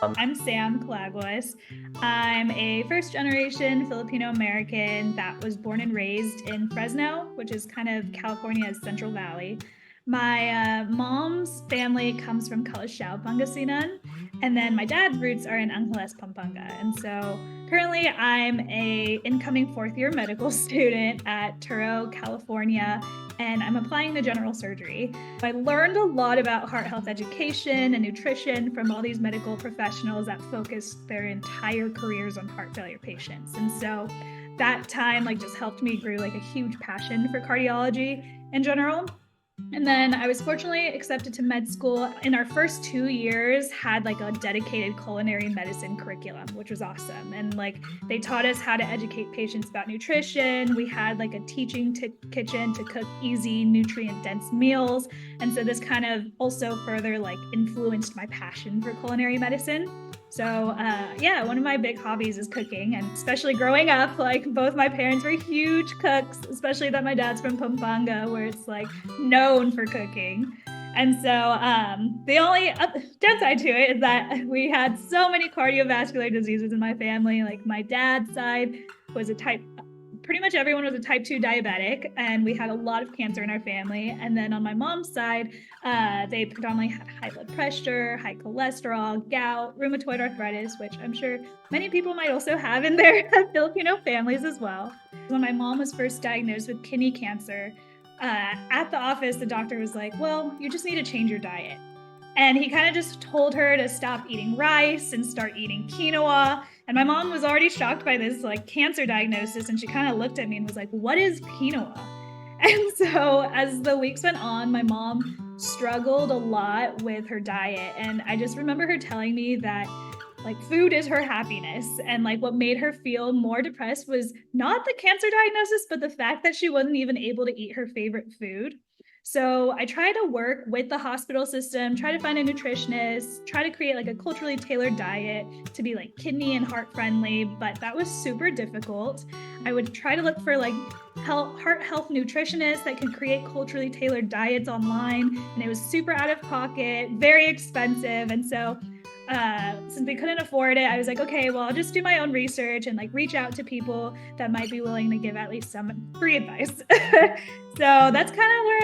I'm Sam Calaguas. I'm a first-generation Filipino-American that was born and raised in Fresno, which is kind of California's Central Valley. My mom's family comes from Calasiao, Pangasinan, and then my dad's roots are in Angeles, Pampanga. And so currently I'm a incoming fourth-year medical student at Turo, California, and I'm applying to general surgery. I learned a lot about heart health education and nutrition from all these medical professionals that focus their entire careers on heart failure patients. And so that time just helped me grow a huge passion for cardiology in general. And then I was fortunately accepted to med school. In our first 2 years, had a dedicated culinary medicine curriculum, which was awesome. And they taught us how to educate patients about nutrition. We had a teaching kitchen to cook easy, nutrient-dense meals. And so this kind of also further influenced my passion for culinary medicine. So yeah, one of my big hobbies is cooking, and especially growing up, both my parents were huge cooks, especially that my dad's from Pampanga, where it's known for cooking. And so the only downside to it is that we had so many cardiovascular diseases in my family. My dad's side was pretty much everyone was a type 2 diabetic, and we had a lot of cancer in our family. And then on my mom's side, they predominantly had high blood pressure, high cholesterol, gout, rheumatoid arthritis, which I'm sure many people might also have in their Filipino families as well. When my mom was first diagnosed with kidney cancer, at the office, the doctor was like, well, you just need to change your diet. And he kind of just told her to stop eating rice and start eating quinoa. And my mom was already shocked by this cancer diagnosis. And she kind of looked at me and was like, what is quinoa? And so as the weeks went on, my mom struggled a lot with her diet. And I just remember her telling me that food is her happiness. And what made her feel more depressed was not the cancer diagnosis, but the fact that she wasn't even able to eat her favorite food. So I try to work with the hospital system, try to find a nutritionist, try to create a culturally tailored diet to be kidney and heart friendly, but that was super difficult. I would try to look for heart health nutritionists that could create culturally tailored diets online, and it was super out of pocket, very expensive. And so since we couldn't afford it, I was like, okay, well, I'll just do my own research and reach out to people that might be willing to give at least some free advice. So that's kind of where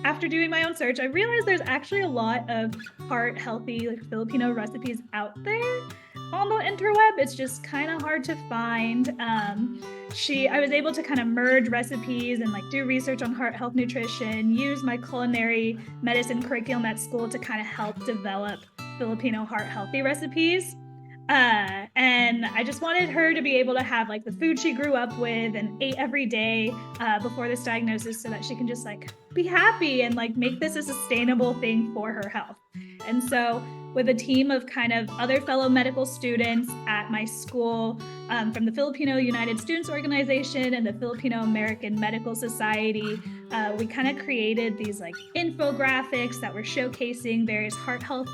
after doing my own search, I realized there's actually a lot of heart healthy Filipino recipes out there on the interweb. It's just kind of hard to find. I was able to kind of merge recipes and do research on heart health nutrition, use my culinary medicine curriculum at school to kind of help develop Filipino heart healthy recipes. And I just wanted her to be able to have the food she grew up with and ate every day before this diagnosis, so that she can just be happy and make this a sustainable thing for her health. And so with a team of kind of other fellow medical students at my school, from the Filipino United Students Organization and the Filipino American Medical Society, we kind of created these infographics that were showcasing various heart health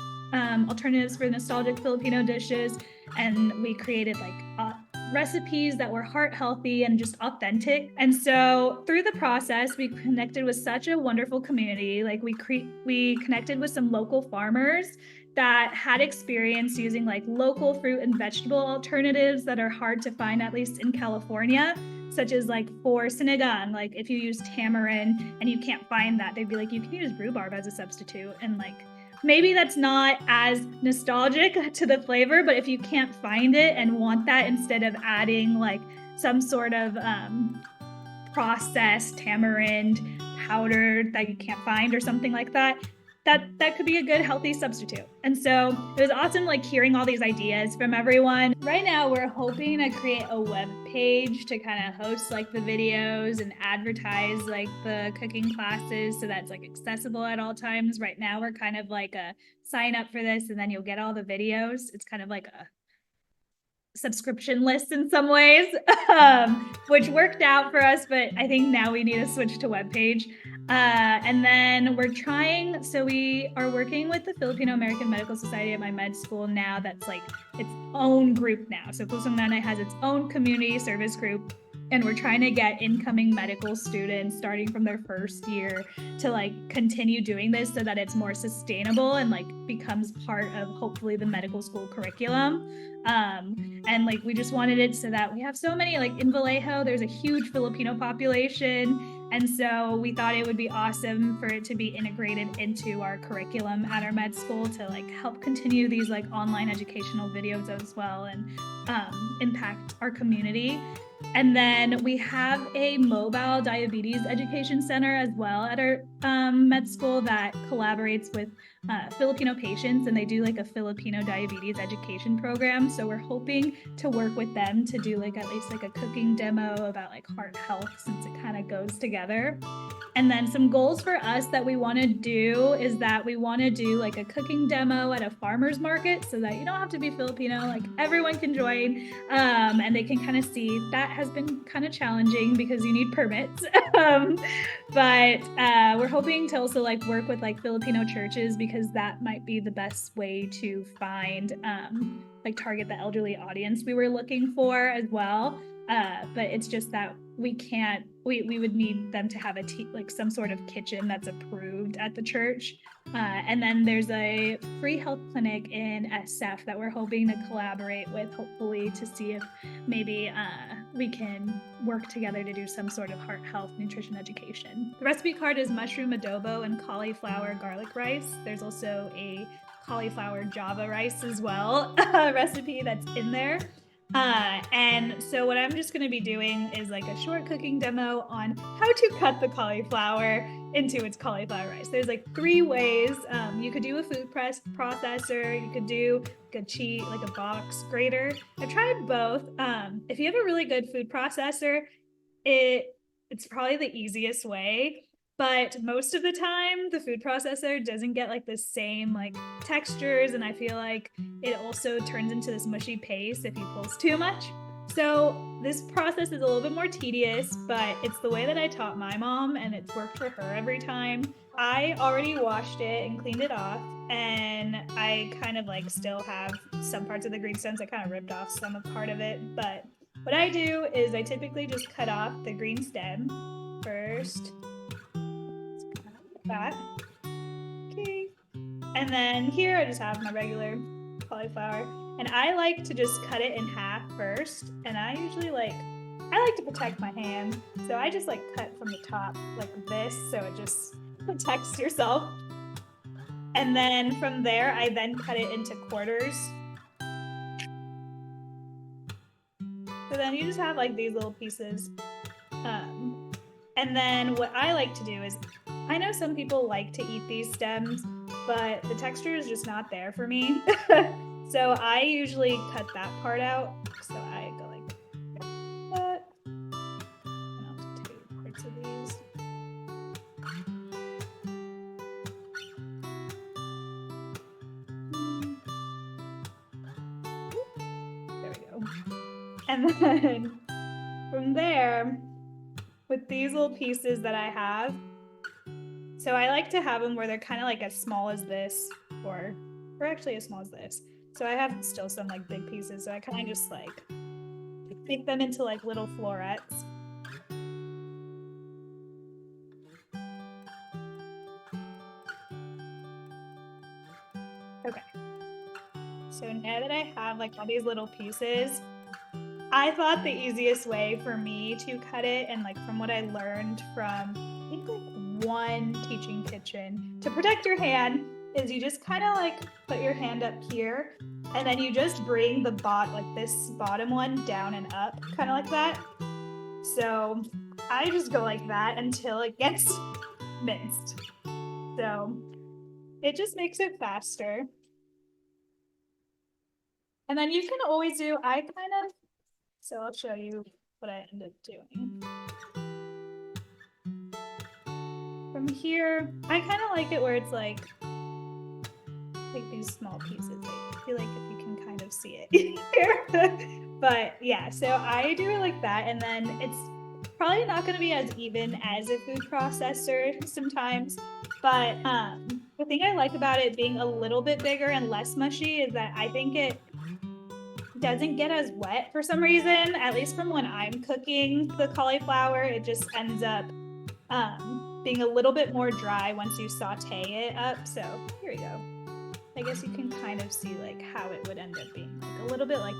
alternatives for nostalgic Filipino dishes. And we created recipes that were heart healthy and just authentic. And so through the process, we connected with such a wonderful community. We connected with some local farmers that had experience using local fruit and vegetable alternatives that are hard to find, at least in California, such as for sinigang, if you use tamarind and you can't find that, they'd be you can use rhubarb as a substitute. And maybe that's not as nostalgic to the flavor, but if you can't find it and want that instead of adding some sort of processed tamarind powder that you can't find or something like that, that could be a good healthy substitute. And so it was awesome hearing all these ideas from everyone. Right now we're hoping to create a web page to kind of host the videos and advertise the cooking classes, so that's accessible at all times. Right now we're kind of a sign up for this and then you'll get all the videos. It's kind of a subscription list in some ways, which worked out for us, but I think now we need to switch to webpage. And then we are working with the Filipino American Medical Society at my med school now. That's its own group now. So Pusong Nanay has its own community service group and we're trying to get incoming medical students starting from their first year to like continue doing this so that it's more sustainable and like becomes part of hopefully the medical school curriculum. And like we just wanted it so that we have so many, like in Vallejo there's a huge Filipino population, and so we thought it would be awesome for it to be integrated into our curriculum at our med school to like help continue these like online educational videos as well and impact our community. And then we have a mobile diabetes education center as well at our med school that collaborates with Filipino patients, and they do like a Filipino diabetes education program. So we're hoping to work with them to do like at least like a cooking demo about like heart health, since it kind of goes together. And then some goals for us that we want to do is that we want to do like a cooking demo at a farmer's market so that you don't have to be Filipino, like everyone can join, and they can kind of see. That has been kind of challenging because you need permits. But we're hoping to also like work with like Filipino churches, because that might be the best way to find like target the elderly audience we were looking for as well. But it's just that we would need them to have like some sort of kitchen that's approved at the church. And then there's a free health clinic in SF that we're hoping to collaborate with, hopefully, to see if maybe we can work together to do some sort of heart health nutrition education. The recipe card is mushroom adobo and cauliflower garlic rice. There's also a cauliflower Java rice as well, recipe that's in there. And so what I'm just going to be doing is like a short cooking demo on how to cut the cauliflower into its cauliflower rice. There's like 3 ways. You could do a food processor, you could do like a box grater. I've tried both. If you have a really good food processor, it's probably the easiest way. But most of the time, the food processor doesn't get like the same like textures, and I feel like it also turns into this mushy paste if you pulse too much. So this process is a little bit more tedious, but it's the way that I taught my mom, and it's worked for her every time. I already washed it and cleaned it off, and I kind of like still have some parts of the green stems. I kind of ripped off some of part of it, but what I do is I typically just cut off the green stem first. That. Okay. And then here I just have my regular cauliflower, and I like to just cut it in half first, and I like to protect my hand, so I just like cut from the top like this, so it just protects yourself. And then from there I then cut it into quarters. So then you just have like these little pieces. And then what I like to do is, I know some people like to eat these stems, but the texture is just not there for me. So I usually cut that part out. So I go like that. And I'll take parts of these. There we go. And then from there, with these little pieces that I have, so I like to have them where they're kind of like as small as this, or actually as small as this. So I have still some like big pieces, so I kind of just like make them into like little florets. Okay. So now that I have like all these little pieces, I thought the easiest way for me to cut it, and like from what I learned from I think like one teaching kitchen to protect your hand, is you just kind of like put your hand up here, and then you just bring the like this bottom one down and up, kind of like that. So I just go like that until it gets minced. So it just makes it faster. And then you can always do, so I'll show you what I end up doing. From here, I kind of like it where it's like these small pieces. I feel like if you can kind of see it here. But yeah, so I do it like that, and then it's probably not going to be as even as a food processor sometimes. But the thing I like about it being a little bit bigger and less mushy is that I think it doesn't get as wet for some reason, at least from when I'm cooking the cauliflower. It just ends up being a little bit more dry once you saute it up. So here we go. I guess you can kind of see like how it would end up being, like a little bit like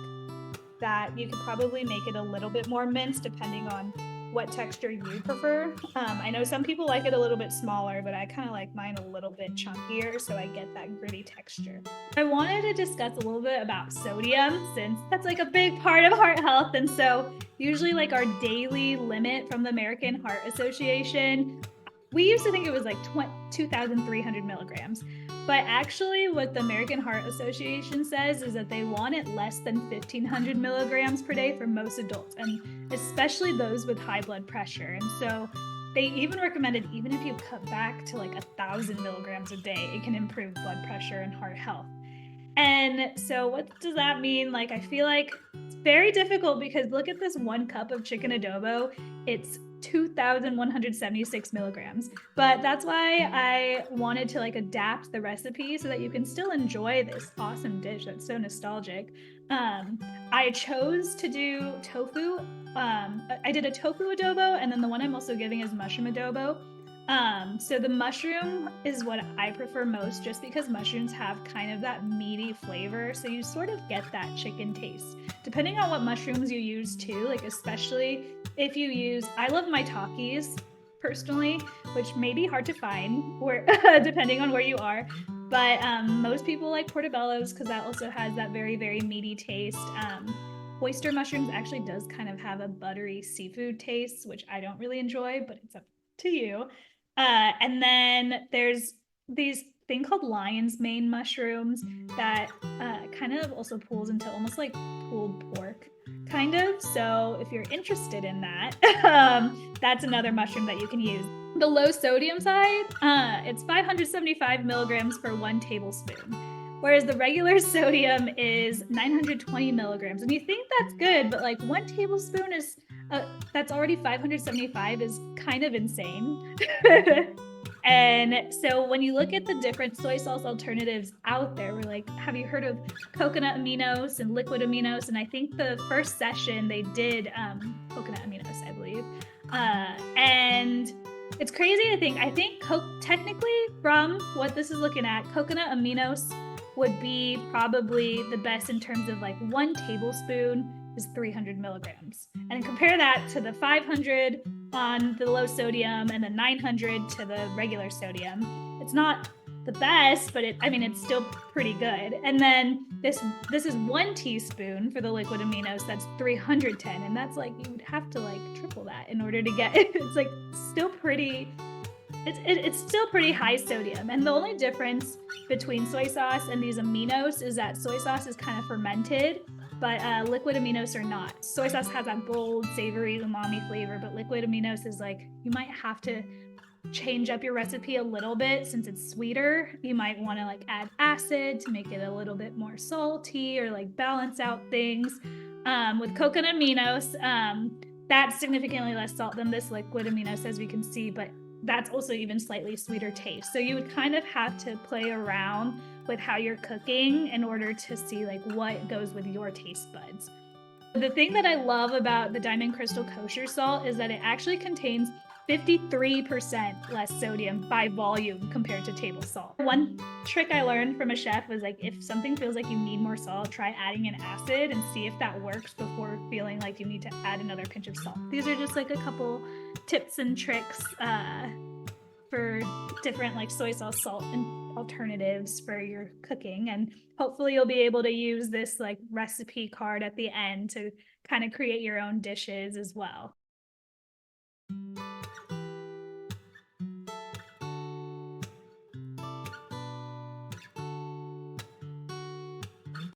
that. You could probably make it a little bit more minced depending on what texture you prefer. I know some people like it a little bit smaller, but I kind of like mine a little bit chunkier, so I get that gritty texture. I wanted to discuss a little bit about sodium, since that's like a big part of heart health. And so usually like our daily limit from the American Heart Association, we used to think it was like 2,300 milligrams. But actually what the American Heart Association says is that they want it less than 1,500 milligrams per day for most adults, and especially those with high blood pressure. And so they even recommended, even if you cut back to like 1,000 milligrams a day, it can improve blood pressure and heart health. And so what does that mean? Like, I feel like it's very difficult because look at this 1 cup of chicken adobo. It's 2,176 milligrams. But that's why I wanted to like adapt the recipe so that you can still enjoy this awesome dish that's so nostalgic. I chose to do tofu. I did a tofu adobo, and then the one I'm also giving is mushroom adobo. So the mushroom is what I prefer most, just because mushrooms have kind of that meaty flavor. So you sort of get that chicken taste, depending on what mushrooms you use too. Like, especially if you use, I love maitakes personally, which may be hard to find or depending on where you are. But most people like portobellos because that also has that very, very meaty taste. Oyster mushrooms actually does kind of have a buttery seafood taste, which I don't really enjoy, but it's up to you. And then there's these thing called lion's mane mushrooms that kind of also pulls into almost like pulled pork kind of. So if you're interested in that, that's another mushroom that you can use. The low sodium side, it's 575 milligrams for 1 tablespoon. Whereas the regular sodium is 920 milligrams. And you think that's good, but like 1 tablespoon is, that's already 575 is kind of insane. And so when you look at the different soy sauce alternatives out there, we're like, have you heard of coconut aminos and liquid aminos? And I think the first session they did coconut aminos, I believe. And it's crazy to think, I think technically from what this is looking at, coconut aminos would be probably the best in terms of like 1 tablespoon is 300 milligrams. And compare that to the 500 on the low sodium and the 900 to the regular sodium. It's not the best, but it's still pretty good. And then this is 1 teaspoon for the liquid aminos, that's 310. And that's like, you would have to like triple that in order to get it. It's like still pretty, it's still pretty high sodium. And the only difference between soy sauce and these aminos is that soy sauce is kind of fermented, but liquid aminos are not. Soy sauce has that bold, savory, umami flavor, but liquid aminos is like, you might have to change up your recipe a little bit since it's sweeter. You might want to like add acid to make it a little bit more salty or like balance out things. With coconut aminos, that's significantly less salt than this liquid aminos, as we can see, but that's also even slightly sweeter taste. So you would kind of have to play around with how you're cooking in order to see like what goes with your taste buds. The thing that I love about the Diamond Crystal Kosher salt is that it actually contains 53% less sodium by volume compared to table salt. One trick I learned from a chef was like, if something feels like you need more salt, try adding an acid and see if that works before feeling like you need to add another pinch of salt. These are just like a couple tips and tricks for different like soy sauce, salt, and alternatives for your cooking. And hopefully you'll be able to use this like recipe card at the end to kind of create your own dishes as well.